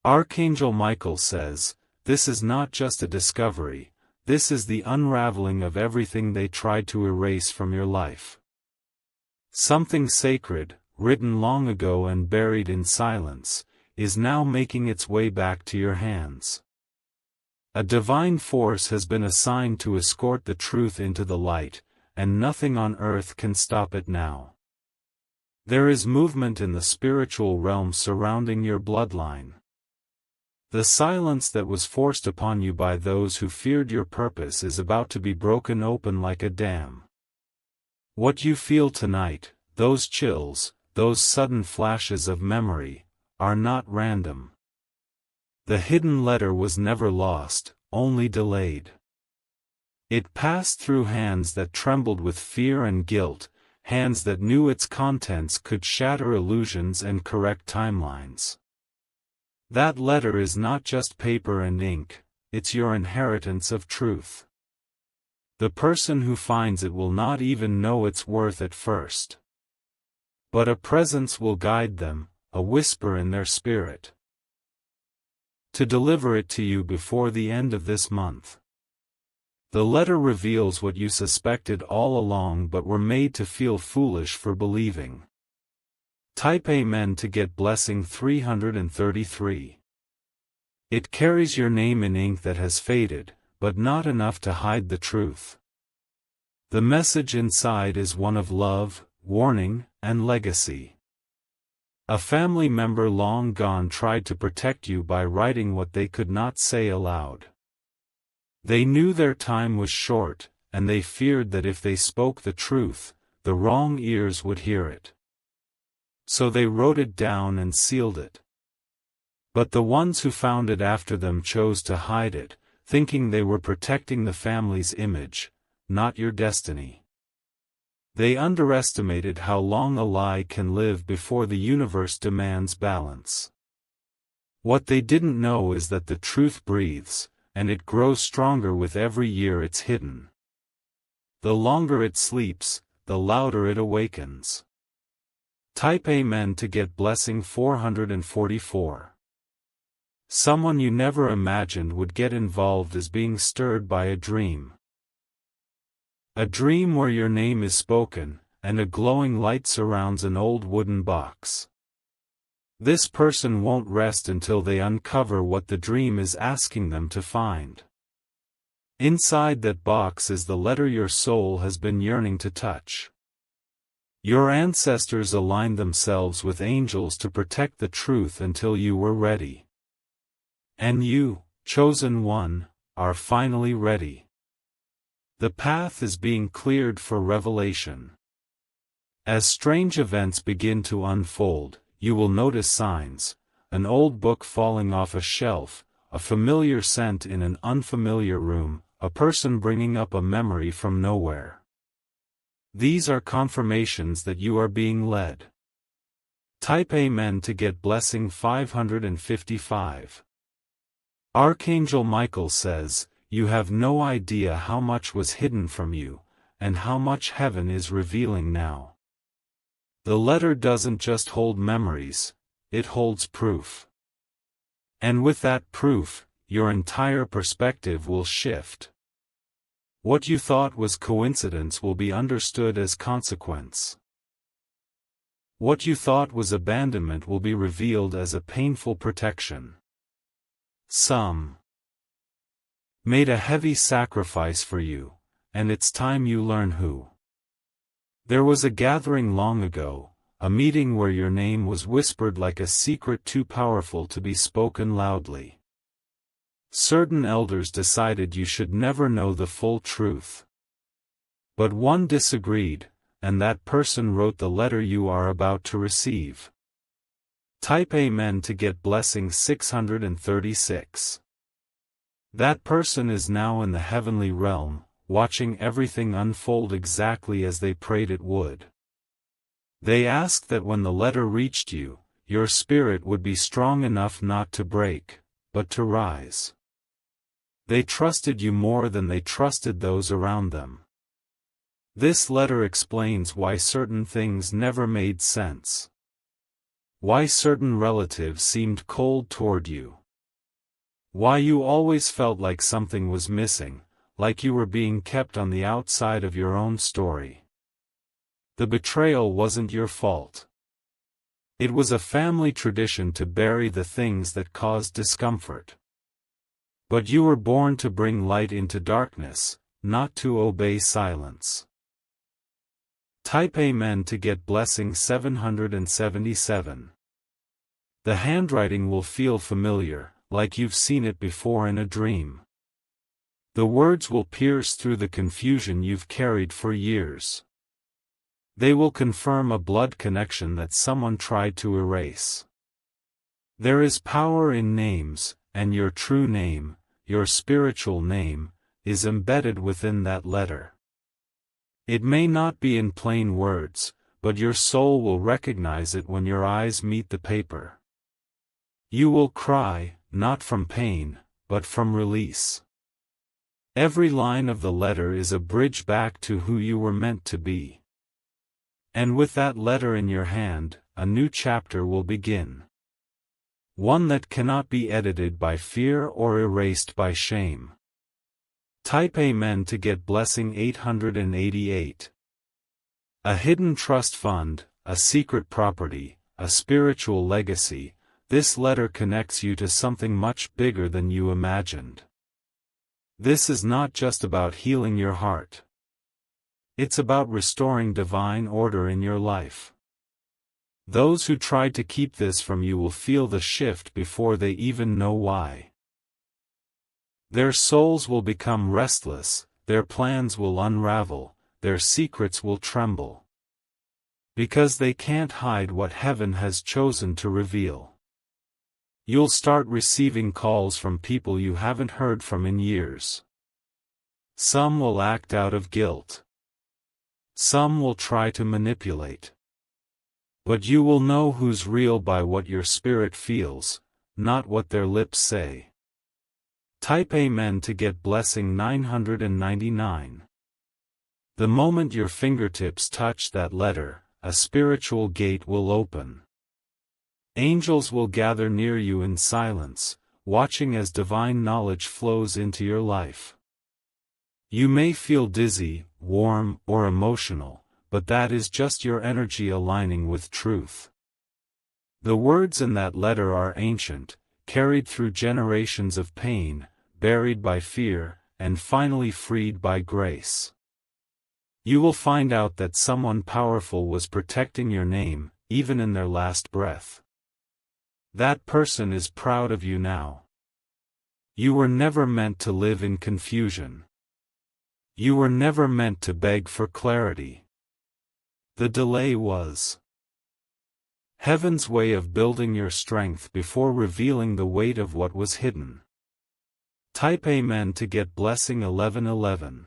Archangel Michael says, this is not just a discovery, this is the unraveling of everything they tried to erase from your life. Something sacred, written long ago and buried in silence, is now making its way back to your hands. A divine force has been assigned to escort the truth into the light, and nothing on earth can stop it now. There is movement in the spiritual realm surrounding your bloodline. The silence that was forced upon you by those who feared your purpose is about to be broken open like a dam. What you feel tonight, those chills, those sudden flashes of memory, are not random. The hidden letter was never lost, only delayed. It passed through hands that trembled with fear and guilt, hands that knew its contents could shatter illusions and correct timelines. That letter is not just paper and ink, it's your inheritance of truth. The person who finds it will not even know its worth at first. But a presence will guide them, a whisper in their spirit, to deliver it to you before the end of this month. The letter reveals what you suspected all along but were made to feel foolish for believing. Type Amen to get blessing 333. It carries your name in ink that has faded, but not enough to hide the truth. The message inside is one of love, warning, and legacy. A family member long gone tried to protect you by writing what they could not say aloud. They knew their time was short, and they feared that if they spoke the truth, the wrong ears would hear it. So they wrote it down and sealed it. But the ones who found it after them chose to hide it, thinking they were protecting the family's image, not your destiny. They underestimated how long a lie can live before the universe demands balance. What they didn't know is that the truth breathes, and it grows stronger with every year it's hidden. The longer it sleeps, the louder it awakens. Type Amen to get blessing 444. Someone you never imagined would get involved is being stirred by a dream. A dream where your name is spoken, and a glowing light surrounds an old wooden box. This person won't rest until they uncover what the dream is asking them to find. Inside that box is the letter your soul has been yearning to touch. Your ancestors aligned themselves with angels to protect the truth until you were ready. And you, chosen one, are finally ready. The path is being cleared for revelation. As strange events begin to unfold, you will notice signs: an old book falling off a shelf, a familiar scent in an unfamiliar room, a person bringing up a memory from nowhere. These are confirmations that you are being led. Type Amen to get blessing 555. Archangel Michael says, you have no idea how much was hidden from you, and how much heaven is revealing now. The letter doesn't just hold memories, it holds proof. And with that proof, your entire perspective will shift. What you thought was coincidence will be understood as consequence. What you thought was abandonment will be revealed as a painful protection. Some made a heavy sacrifice for you, and it's time you learn who. There was a gathering long ago, a meeting where your name was whispered like a secret too powerful to be spoken loudly. Certain elders decided you should never know the full truth. But one disagreed, and that person wrote the letter you are about to receive. Type Amen to get blessing 636. That person is now in the heavenly realm, watching everything unfold exactly as they prayed it would. They asked that when the letter reached you, your spirit would be strong enough not to break, but to rise. They trusted you more than they trusted those around them. This letter explains why certain things never made sense. Why certain relatives seemed cold toward you. Why you always felt like something was missing, like you were being kept on the outside of your own story. The betrayal wasn't your fault. It was a family tradition to bury the things that caused discomfort. But you were born to bring light into darkness, not to obey silence. Type Amen to get blessing 777. The handwriting will feel familiar, like you've seen it before in a dream. The words will pierce through the confusion you've carried for years. They will confirm a blood connection that someone tried to erase. There is power in names, and your true name, your spiritual name, is embedded within that letter. It may not be in plain words, but your soul will recognize it when your eyes meet the paper. You will cry, not from pain, but from release. Every line of the letter is a bridge back to who you were meant to be. And with that letter in your hand, a new chapter will begin. One that cannot be edited by fear or erased by shame. Type Amen to get blessing 888. A hidden trust fund, a secret property, a spiritual legacy, this letter connects you to something much bigger than you imagined. This is not just about healing your heart. It's about restoring divine order in your life. Those who tried to keep this from you will feel the shift before they even know why. Their souls will become restless, their plans will unravel, their secrets will tremble. Because they can't hide what heaven has chosen to reveal. You'll start receiving calls from people you haven't heard from in years. Some will act out of guilt. Some will try to manipulate. But you will know who's real by what your spirit feels, not what their lips say. Type Amen to get blessing 999. The moment your fingertips touch that letter, a spiritual gate will open. Angels will gather near you in silence, watching as divine knowledge flows into your life. You may feel dizzy, warm, or emotional, but that is just your energy aligning with truth. The words in that letter are ancient, carried through generations of pain, buried by fear, and finally freed by grace. You will find out that someone powerful was protecting your name, even in their last breath. That person is proud of you now. You were never meant to live in confusion. You were never meant to beg for clarity. The delay was heaven's way of building your strength before revealing the weight of what was hidden. Type Amen to get blessing 1111.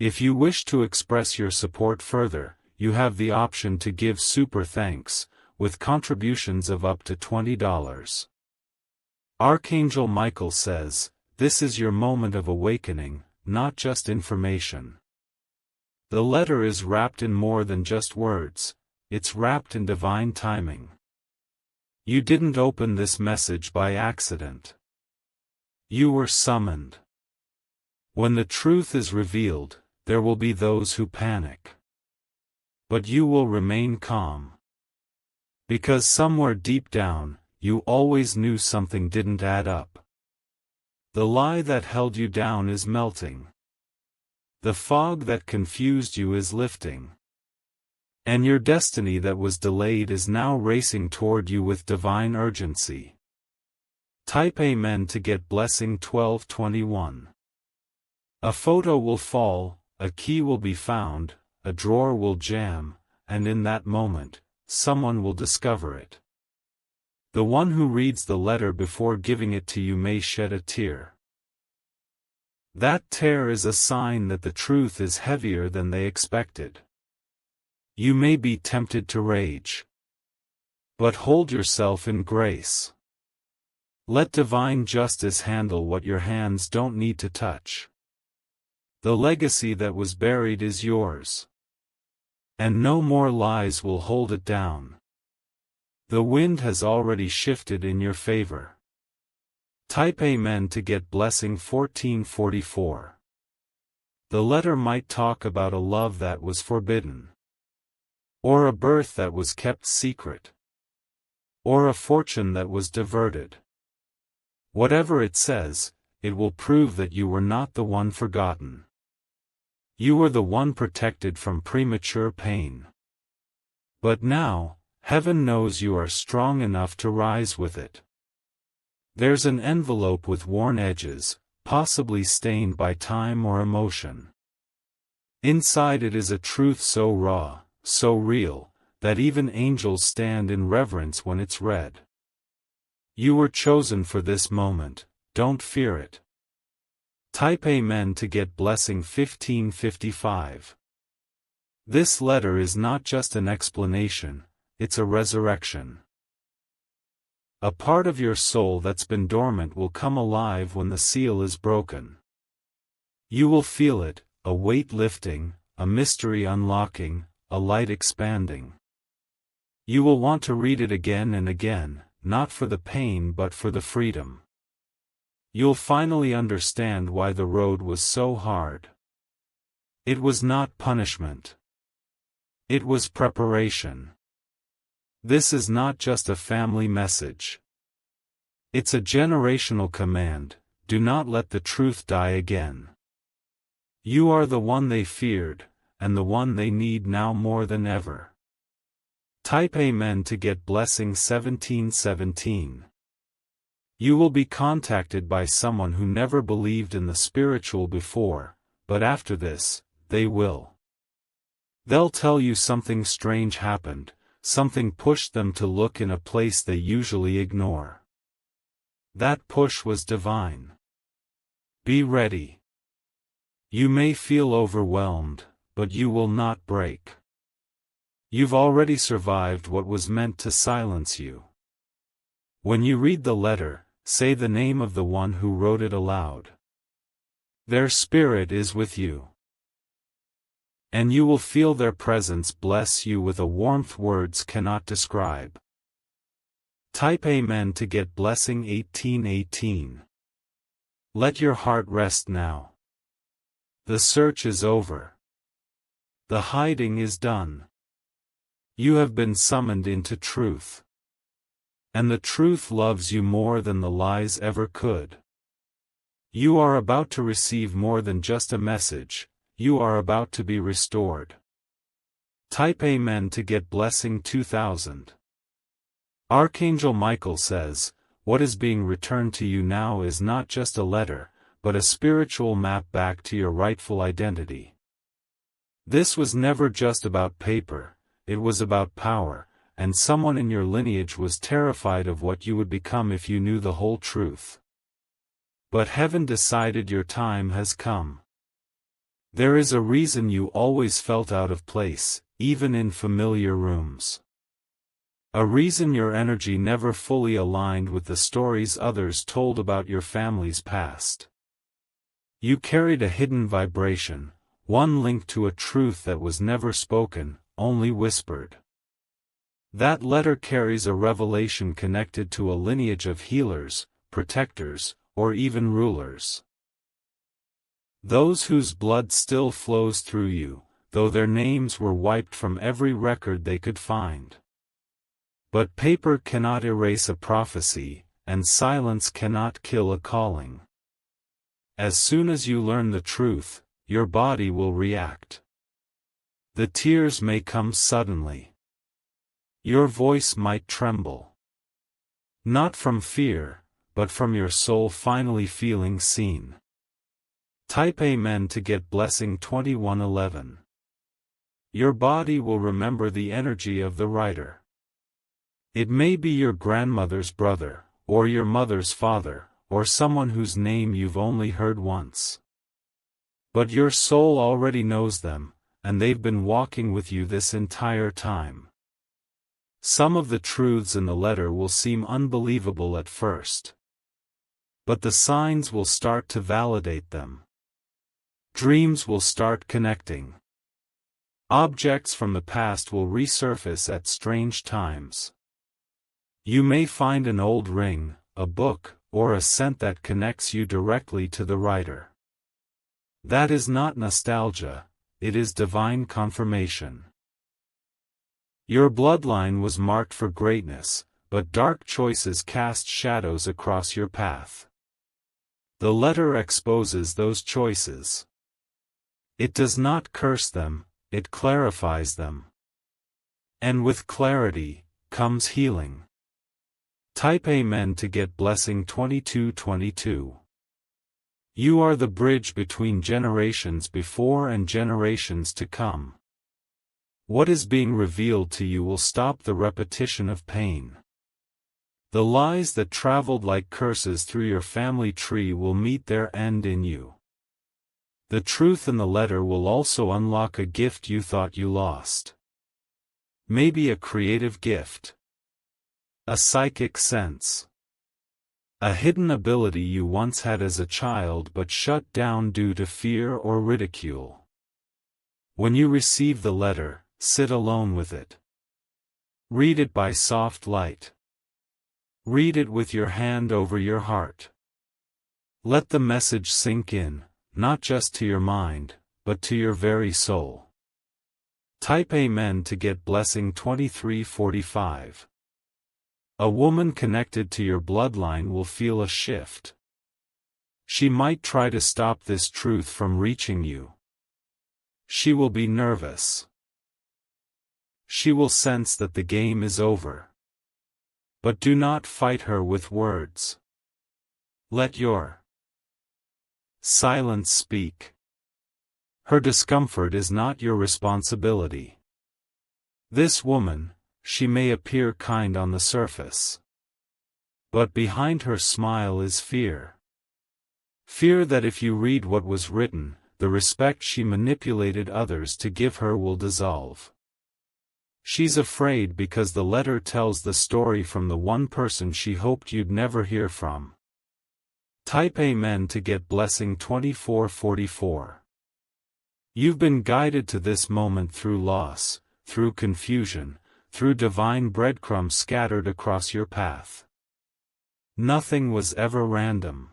If you wish to express your support further, you have the option to give super thanks, with contributions of up to $20. Archangel Michael says, this is your moment of awakening, not just information. The letter is wrapped in more than just words, it's wrapped in divine timing. You didn't open this message by accident. You were summoned. When the truth is revealed, there will be those who panic. But you will remain calm. Because somewhere deep down, you always knew something didn't add up. The lie that held you down is melting. The fog that confused you is lifting. And your destiny that was delayed is now racing toward you with divine urgency. Type Amen to get blessing 1221. A photo will fall, a key will be found, a drawer will jam, and in that moment, someone will discover it. The one who reads the letter before giving it to you may shed a tear. That tear is a sign that the truth is heavier than they expected. You may be tempted to rage. But hold yourself in grace. Let divine justice handle what your hands don't need to touch. The legacy that was buried is yours. And no more lies will hold it down. The wind has already shifted in your favor. Type Amen to get blessing 1444. The letter might talk about a love that was forbidden, or a birth that was kept secret, or a fortune that was diverted. Whatever it says, it will prove that you were not the one forgotten. You were the one protected from premature pain. But now, heaven knows you are strong enough to rise with it. There's an envelope with worn edges, possibly stained by time or emotion. Inside it is a truth so raw, so real, that even angels stand in reverence when it's read. You were chosen for this moment, don't fear it. Type Amen to get blessing 1555. This letter is not just an explanation, it's a resurrection. A part of your soul that's been dormant will come alive when the seal is broken. You will feel it, a weight lifting, a mystery unlocking, a light expanding. You will want to read it again and again, not for the pain but for the freedom. You'll finally understand why the road was so hard. It was not punishment. It was preparation. This is not just a family message. It's a generational command: do not let the truth die again. You are the one they feared, and the one they need now more than ever. Type Amen to get blessing 1717. You will be contacted by someone who never believed in the spiritual before, but after this, they will. They'll tell you something strange happened, something pushed them to look in a place they usually ignore. That push was divine. Be ready. You may feel overwhelmed, but you will not break. You've already survived what was meant to silence you. When you read the letter, say the name of the one who wrote it aloud. Their spirit is with you. And you will feel their presence bless you with a warmth words cannot describe. Type Amen to get blessing 1818. Let your heart rest now. The search is over. The hiding is done. You have been summoned into truth. And the truth loves you more than the lies ever could. You are about to receive more than just a message, you are about to be restored. Type Amen to get blessing 2000. Archangel Michael says, what is being returned to you now is not just a letter, but a spiritual map back to your rightful identity. This was never just about paper. It was about power, and someone in your lineage was terrified of what you would become if you knew the whole truth. But heaven decided your time has come. There is a reason you always felt out of place, even in familiar rooms. A reason your energy never fully aligned with the stories others told about your family's past. You carried a hidden vibration, one linked to a truth that was never spoken, only whispered. That letter carries a revelation connected to a lineage of healers, protectors, or even rulers. Those whose blood still flows through you, though their names were wiped from every record they could find. But paper cannot erase a prophecy, and silence cannot kill a calling. As soon as you learn the truth, your body will react. The tears may come suddenly. Your voice might tremble. Not from fear, but from your soul finally feeling seen. Type Amen to get blessing 2111. Your body will remember the energy of the writer. It may be your grandmother's brother, or your mother's father, or someone whose name you've only heard once. But your soul already knows them, and they've been walking with you this entire time. Some of the truths in the letter will seem unbelievable at first. But the signs will start to validate them. Dreams will start connecting. Objects from the past will resurface at strange times. You may find an old ring, a book, or a scent that connects you directly to the writer. That is not nostalgia, it is divine confirmation. Your bloodline was marked for greatness, but dark choices cast shadows across your path. The letter exposes those choices. It does not curse them, it clarifies them. And with clarity comes healing. Type Amen to get blessing 2222. You are the bridge between generations before and generations to come. What is being revealed to you will stop the repetition of pain. The lies that traveled like curses through your family tree will meet their end in you. The truth in the letter will also unlock a gift you thought you lost. Maybe a creative gift. A psychic sense. A hidden ability you once had as a child but shut down due to fear or ridicule. When you receive the letter, sit alone with it. Read it by soft light. Read it with your hand over your heart. Let the message sink in, not just to your mind, but to your very soul. Type Amen to get blessing 2345. A woman connected to your bloodline will feel a shift. She might try to stop this truth from reaching you. She will be nervous. She will sense that the game is over. But do not fight her with words. Let your silence speak. Her discomfort is not your responsibility. This woman, she may appear kind on the surface. But behind her smile is fear. Fear that if you read what was written, the respect she manipulated others to give her will dissolve. She's afraid because the letter tells the story from the one person she hoped you'd never hear from. Type Amen to get blessing 2444. You've been guided to this moment through loss, through confusion, through divine breadcrumbs scattered across your path. Nothing was ever random.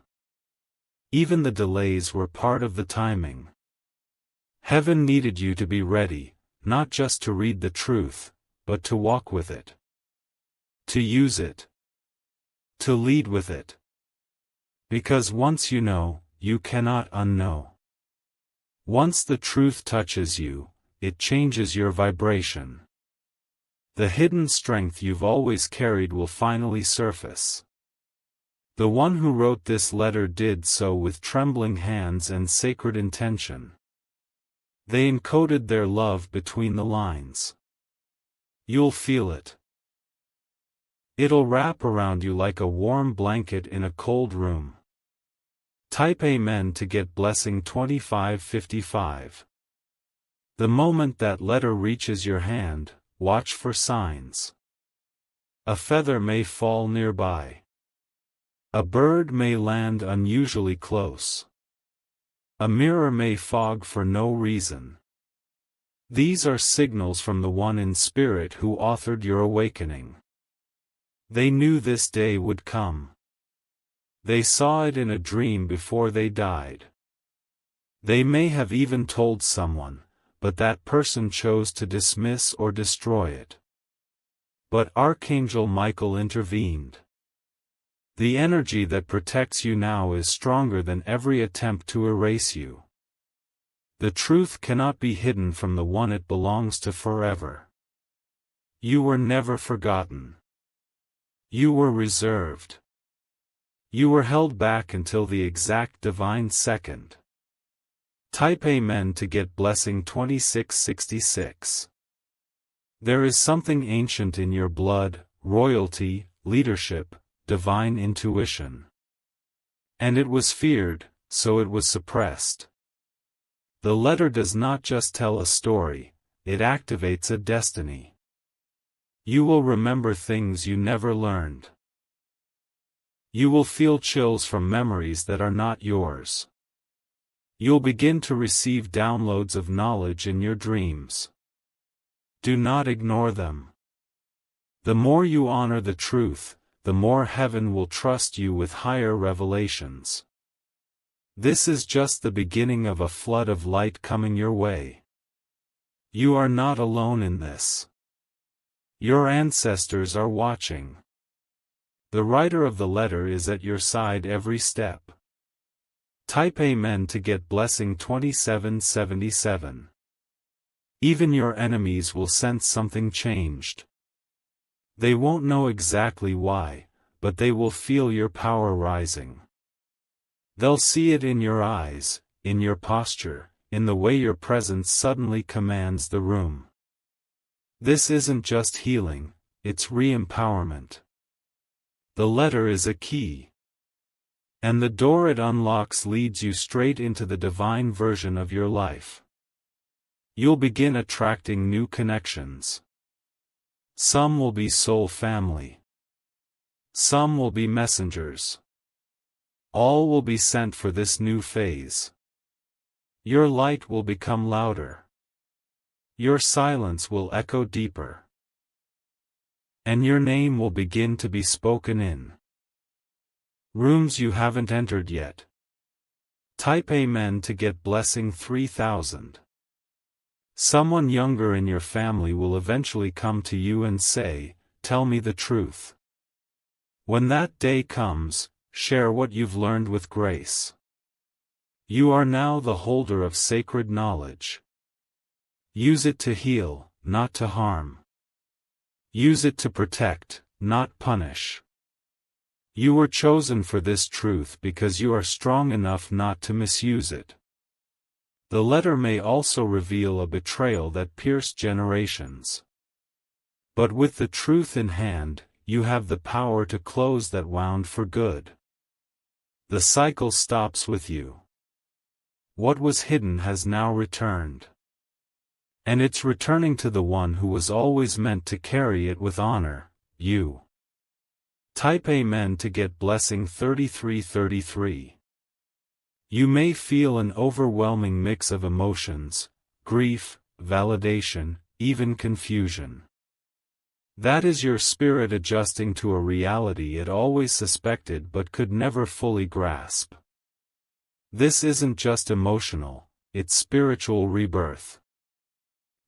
Even the delays were part of the timing. Heaven needed you to be ready, not just to read the truth, but to walk with it. To use it. To lead with it. Because once you know, you cannot unknow. Once the truth touches you, it changes your vibration. The hidden strength you've always carried will finally surface. The one who wrote this letter did so with trembling hands and sacred intention. They encoded their love between the lines. You'll feel it. It'll wrap around you like a warm blanket in a cold room. Type Amen to get blessing 2555. The moment that letter reaches your hand, watch for signs. A feather may fall nearby. A bird may land unusually close. A mirror may fog for no reason. These are signals from the one in spirit who authored your awakening. They knew this day would come. They saw it in a dream before they died. They may have even told someone, but that person chose to dismiss or destroy it. But Archangel Michael intervened. The energy that protects you now is stronger than every attempt to erase you. The truth cannot be hidden from the one it belongs to forever. You were never forgotten. You were reserved. You were held back until the exact divine second. Type Amen to get blessing 2666. There is something ancient in your blood, royalty, leadership, divine intuition. And it was feared, so it was suppressed. The letter does not just tell a story, it activates a destiny. You will remember things you never learned. You will feel chills from memories that are not yours. You'll begin to receive downloads of knowledge in your dreams. Do not ignore them. The more you honor the truth, the more heaven will trust you with higher revelations. This is just the beginning of a flood of light coming your way. You are not alone in this. Your ancestors are watching. The writer of the letter is at your side every step. Type Amen to get blessing 2777. Even your enemies will sense something changed. They won't know exactly why, but they will feel your power rising. They'll see it in your eyes, in your posture, in the way your presence suddenly commands the room. This isn't just healing, it's re-empowerment. The letter is a key. And the door it unlocks leads you straight into the divine version of your life. You'll begin attracting new connections. Some will be soul family. Some will be messengers. All will be sent for this new phase. Your light will become louder. Your silence will echo deeper. And your name will begin to be spoken in rooms you haven't entered yet. Type Amen to get blessing 3000. Someone younger in your family will eventually come to you and say, "Tell me the truth." When that day comes, share what you've learned with grace. You are now the holder of sacred knowledge. Use it to heal, not to harm. Use it to protect, not punish. You were chosen for this truth because you are strong enough not to misuse it. The letter may also reveal a betrayal that pierced generations. But with the truth in hand, you have the power to close that wound for good. The cycle stops with you. What was hidden has now returned. And it's returning to the one who was always meant to carry it with honor, you. Type Amen to get blessing 3333. You may feel an overwhelming mix of emotions, grief, validation, even confusion. That is your spirit adjusting to a reality it always suspected but could never fully grasp. This isn't just emotional, it's spiritual rebirth.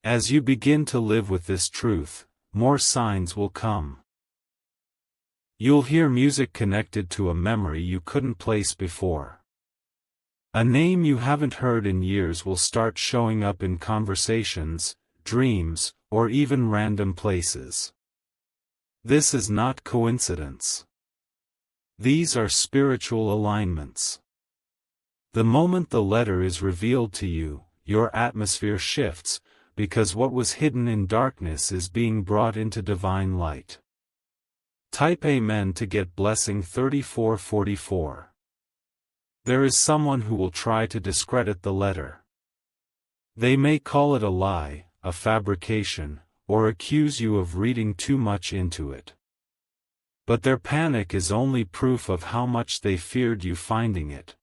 As you begin to live with this truth, more signs will come. You'll hear music connected to a memory you couldn't place before. A name you haven't heard in years will start showing up in conversations, dreams, or even random places. This is not coincidence. These are spiritual alignments. The moment the letter is revealed to you, your atmosphere shifts, because what was hidden in darkness is being brought into divine light. Type Amen to get blessing 3444. There is someone who will try to discredit the letter. They may call it a lie, a fabrication, or accuse you of reading too much into it. But their panic is only proof of how much they feared you finding it.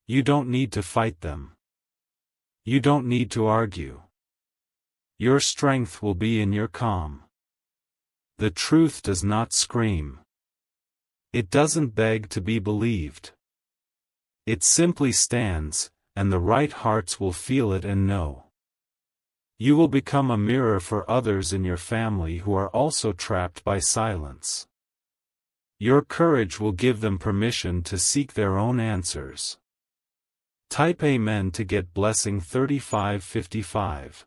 You don't need to fight them. You don't need to argue. Your strength will be in your calm. The truth does not scream. It doesn't beg to be believed. It simply stands, and the right hearts will feel it and know. You will become a mirror for others in your family who are also trapped by silence. Your courage will give them permission to seek their own answers. Type Amen to get blessing 3555.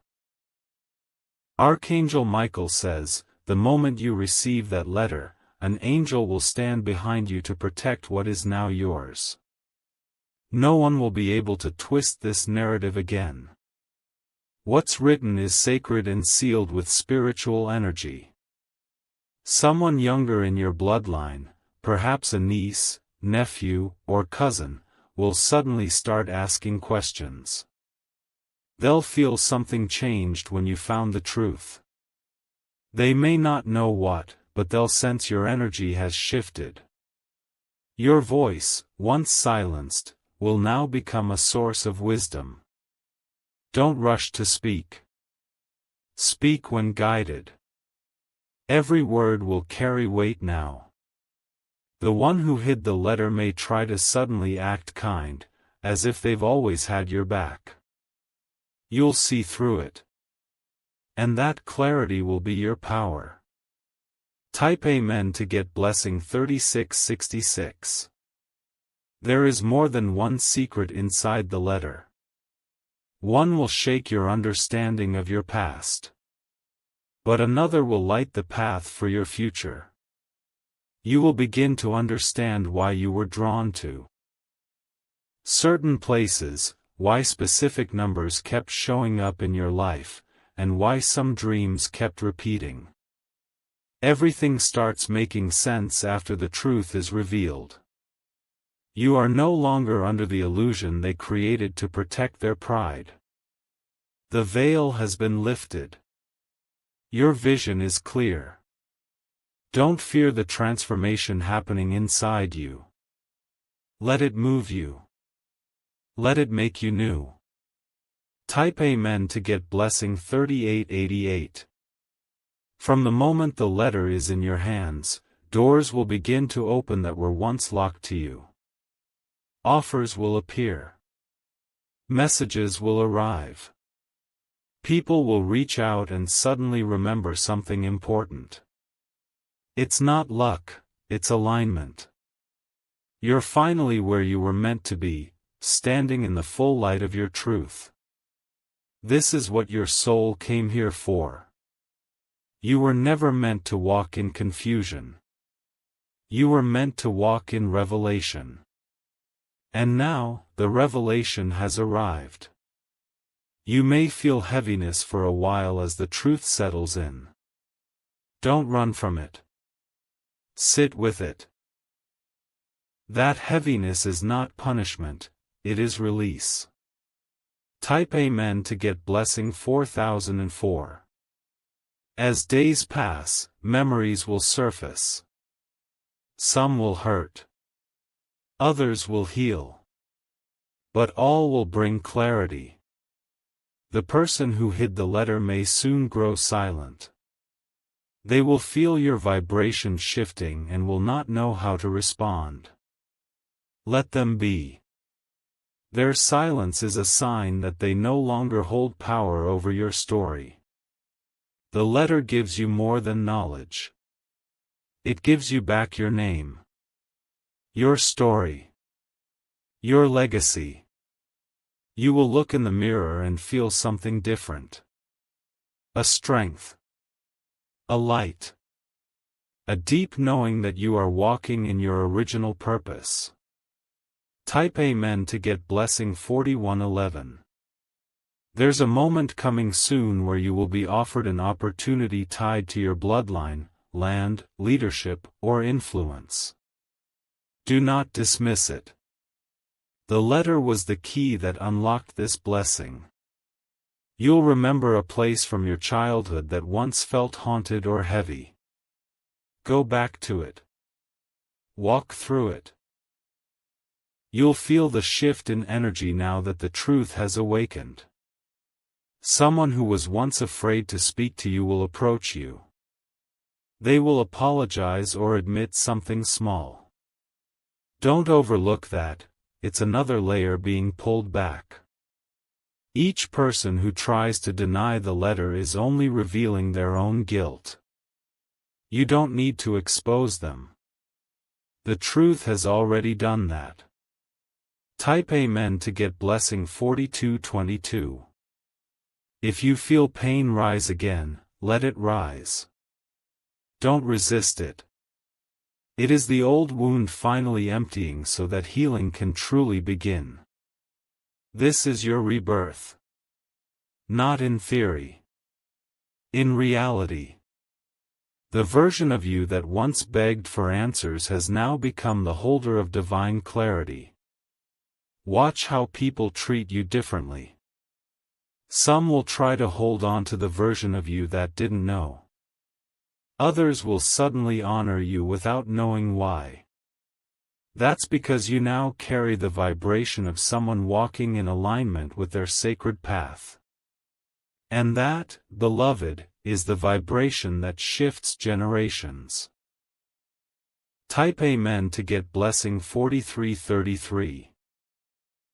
Archangel Michael says, the moment you receive that letter, an angel will stand behind you to protect what is now yours. No one will be able to twist this narrative again. What's written is sacred and sealed with spiritual energy. Someone younger in your bloodline, perhaps a niece, nephew, or cousin, will suddenly start asking questions. They'll feel something changed when you found the truth. They may not know what, but they'll sense your energy has shifted. Your voice, once silenced, will now become a source of wisdom. Don't rush to speak. Speak when guided. Every word will carry weight now. The one who hid the letter may try to suddenly act kind, as if they've always had your back. You'll see through it. And that clarity will be your power. Type Amen to get blessing 3666. There is more than one secret inside the letter. One will shake your understanding of your past. But another will light the path for your future. You will begin to understand why you were drawn to certain places, why specific numbers kept showing up in your life, and why some dreams kept repeating. Everything starts making sense after the truth is revealed. You are no longer under the illusion they created to protect their pride. The veil has been lifted. Your vision is clear. Don't fear the transformation happening inside you. Let it move you. Let it make you new. Type Amen to get blessing 3888. From the moment the letter is in your hands, doors will begin to open that were once locked to you. Offers will appear. Messages will arrive. People will reach out and suddenly remember something important. It's not luck, it's alignment. You're finally where you were meant to be, standing in the full light of your truth. This is what your soul came here for. You were never meant to walk in confusion. You were meant to walk in revelation. And now, the revelation has arrived. You may feel heaviness for a while as the truth settles in. Don't run from it. Sit with it. That heaviness is not punishment, it is release. Type Amen to get blessing 4004. As days pass, memories will surface. Some will hurt. Others will heal. But all will bring clarity. The person who hid the letter may soon grow silent. They will feel your vibration shifting and will not know how to respond. Let them be. Their silence is a sign that they no longer hold power over your story. The letter gives you more than knowledge. It gives you back your name. Your story. Your legacy. You will look in the mirror and feel something different. A strength. A light. A deep knowing that you are walking in your original purpose. Type Amen to get blessing 4111. There's a moment coming soon where you will be offered an opportunity tied to your bloodline, land, leadership, or influence. Do not dismiss it. The letter was the key that unlocked this blessing. You'll remember a place from your childhood that once felt haunted or heavy. Go back to it. Walk through it. You'll feel the shift in energy now that the truth has awakened. Someone who was once afraid to speak to you will approach you. They will apologize or admit something small. Don't overlook that, it's another layer being pulled back. Each person who tries to deny the letter is only revealing their own guilt. You don't need to expose them. The truth has already done that. Type Amen to get blessing 4222. If you feel pain rise again, let it rise. Don't resist it. It is the old wound finally emptying so that healing can truly begin. This is your rebirth. Not in theory. In reality. The version of you that once begged for answers has now become the holder of divine clarity. Watch how people treat you differently. Some will try to hold on to the version of you that didn't know. Others will suddenly honor you without knowing why. That's because you now carry the vibration of someone walking in alignment with their sacred path. And that, beloved, is the vibration that shifts generations. Type Amen to get blessing 4333.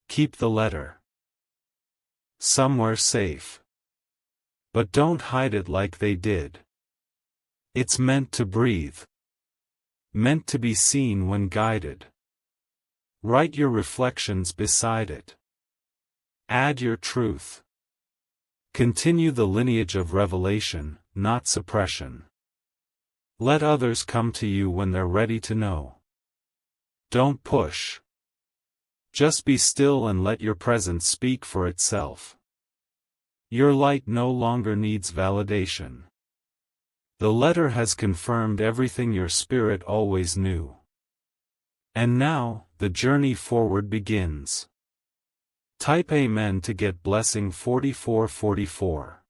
Keep the letter somewhere safe. But don't hide it like they did. It's meant to breathe. Meant to be seen when guided. Write your reflections beside it. Add your truth. Continue the lineage of revelation, not suppression. Let others come to you when they're ready to know. Don't push. Just be still and let your presence speak for itself. Your light no longer needs validation. The letter has confirmed everything your spirit always knew. And now, the journey forward begins. Type Amen to get blessing 4444.